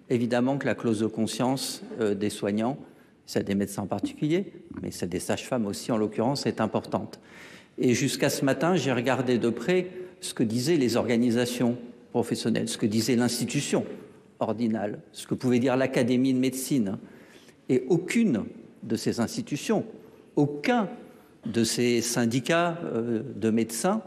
évidemment que la clause de conscience des soignants, celle des médecins en particulier, mais celle des sages-femmes aussi en l'occurrence, est importante. Et jusqu'à ce matin, j'ai regardé de près ce que disaient les organisations professionnelles, ce que disait l'institution ordinale, ce que pouvait dire l'Académie de médecine. Et aucune de ces institutions, aucun de ces syndicats de médecins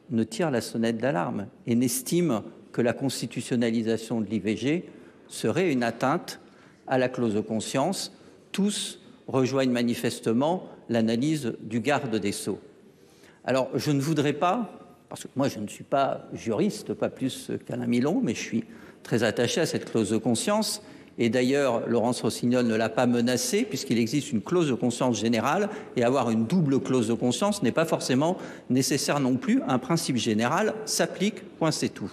ne tire la sonnette d'alarme et n'estime que la constitutionnalisation de l'IVG serait une atteinte à la clause de conscience. Tous rejoignent manifestement l'analyse du garde des Sceaux. Alors, je ne voudrais pas, parce que moi je ne suis pas juriste, pas plus qu'Alain Milon, mais je suis très attaché à cette clause de conscience. Et d'ailleurs, Laurence Rossignol ne l'a pas menacée, puisqu'il existe une clause de conscience générale, et avoir une double clause de conscience n'est pas forcément nécessaire non plus. Un principe général s'applique, point c'est tout.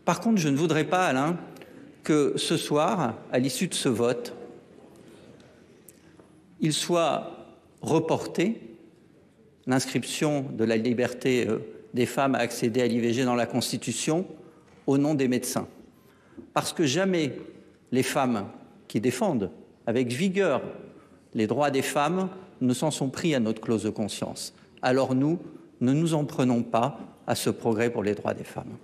Par contre, je ne voudrais pas, Alain, que ce soir, à l'issue de ce vote, il soit reporté l'inscription de la liberté des femmes à accéder à l'IVG dans la Constitution au nom des médecins. Parce que jamais les femmes qui défendent avec vigueur les droits des femmes ne s'en sont pris à notre clause de conscience. Alors nous, ne nous en prenons pas à ce progrès pour les droits des femmes.